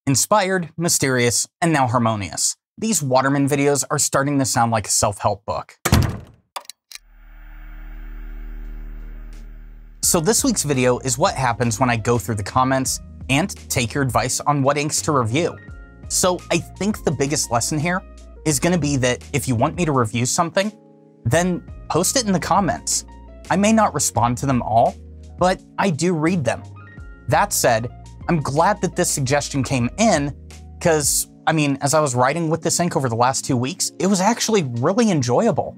Inspired, mysterious, and now harmonious. These Waterman videos are starting to sound like a self-help book. So this week's video is what happens when I go through the comments and take your advice on what inks to review. So I think the biggest lesson here is going to be that if you want me to review something, then post it in the comments. I may not respond to them all, but I do read them. That said, I'm glad that this suggestion came in because, as I was writing with this ink over the last 2 weeks, it was actually really enjoyable.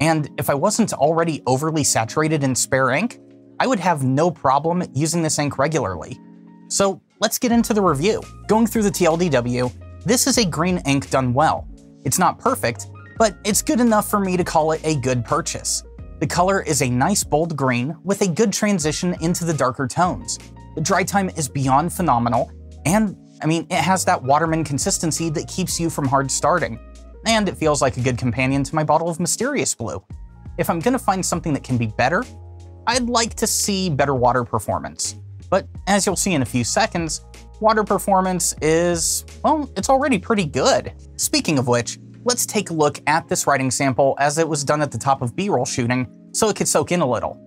And if I wasn't already overly saturated in spare ink, I would have no problem using this ink regularly. So let's get into the review. Going through the TLDW, this is a green ink done well. It's not perfect, but it's good enough for me to call it a good purchase. The color is a nice bold green with a good transition into the darker tones. The dry time is beyond phenomenal, and it has that Waterman consistency that keeps you from hard starting. And it feels like a good companion to my bottle of Mysterious Blue. If I'm gonna find something that can be better, I'd like to see better water performance. But as you'll see in a few seconds, water performance is, well, it's already pretty good. Speaking of which, let's take a look at this writing sample as it was done at the top of B-roll shooting so it could soak in a little.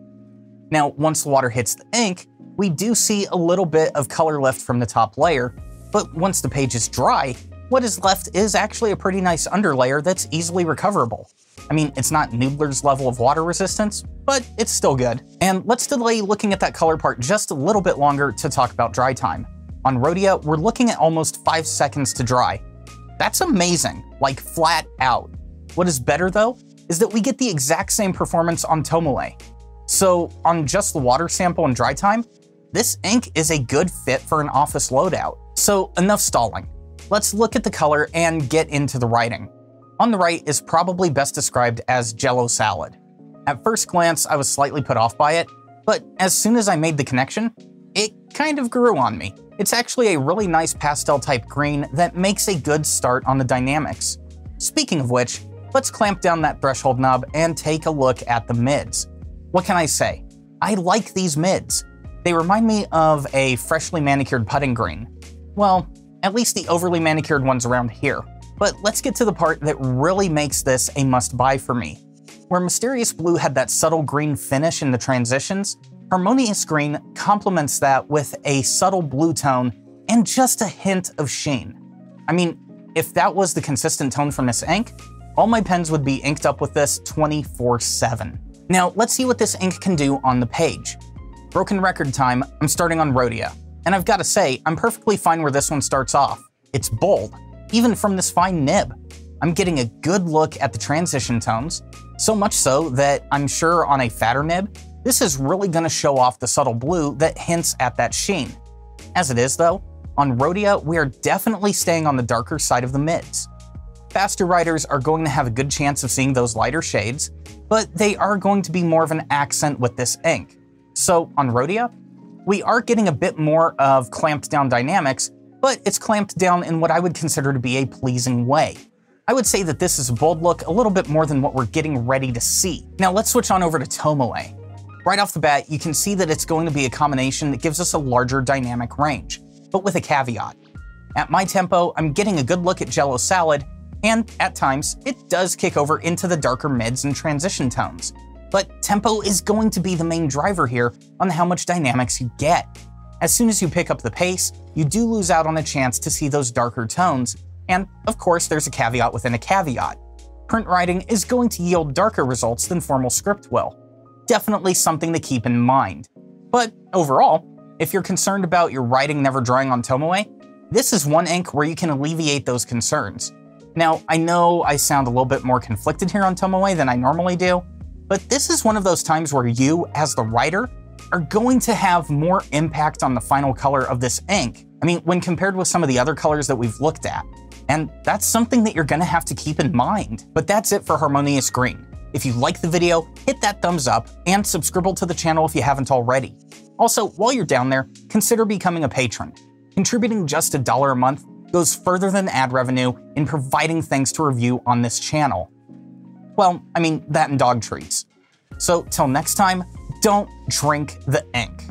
Now, once the water hits the ink, we do see a little bit of color lift from the top layer, but once the page is dry, what is left is actually a pretty nice underlayer that's easily recoverable. It's not Noodler's level of water resistance, but it's still good. And let's delay looking at that color part just a little bit longer to talk about dry time. On Rhodia, we're looking at almost 5 seconds to dry. That's amazing, like flat out. What is better though, is that we get the exact same performance on Tomoe. So on just the water sample and dry time, this ink is a good fit for an office loadout. So enough stalling. Let's look at the color and get into the writing. On the right is probably best described as Jell-O salad. At first glance, I was slightly put off by it, but as soon as I made the connection, it kind of grew on me. It's actually a really nice pastel type green that makes a good start on the dynamics. Speaking of which, let's clamp down that threshold knob and take a look at the mids. What can I say? I like these mids. They remind me of a freshly manicured putting green. Well, at least the overly manicured ones around here. But let's get to the part that really makes this a must-buy for me. Where Mysterious Blue had that subtle green finish in the transitions, Harmonious Green complements that with a subtle blue tone and just a hint of sheen. If that was the consistent tone from this ink, all my pens would be inked up with this 24/7. Now, let's see what this ink can do on the page. Broken record time, I'm starting on Rhodia. And I've got to say, I'm perfectly fine where this one starts off. It's bold, even from this fine nib. I'm getting a good look at the transition tones, so much so that I'm sure on a fatter nib, this is really going to show off the subtle blue that hints at that sheen. As it is though, on Rhodia, we are definitely staying on the darker side of the mids. Faster writers are going to have a good chance of seeing those lighter shades, but they are going to be more of an accent with this ink. So on Rhodia, we are getting a bit more of clamped down dynamics, but it's clamped down in what I would consider to be a pleasing way. I would say that this is a bold look a little bit more than what we're getting ready to see. Now let's switch on over to Tomoe. Right off the bat, you can see that it's going to be a combination that gives us a larger dynamic range, but with a caveat. At my tempo, I'm getting a good look at Jell-O salad, and at times, it does kick over into the darker mids and transition tones. But tempo is going to be the main driver here on how much dynamics you get. As soon as you pick up the pace, you do lose out on a chance to see those darker tones, and of course there's a caveat within a caveat. Print writing is going to yield darker results than formal script will. Definitely something to keep in mind. But overall, if you're concerned about your writing never drying on Tomoe, this is one ink where you can alleviate those concerns. Now, I know I sound a little bit more conflicted here on Tomoe than I normally do, but this is one of those times where you, as the writer, are going to have more impact on the final color of this ink. When compared with some of the other colors that we've looked at. And that's something that you're gonna have to keep in mind. But that's it for Harmonious Green. If you like the video, hit that thumbs up and subscribe to the channel if you haven't already. Also, while you're down there, consider becoming a patron. Contributing just $1 a month goes further than ad revenue in providing things to review on this channel. Well, that and dog treats. So till next time, don't drink the ink.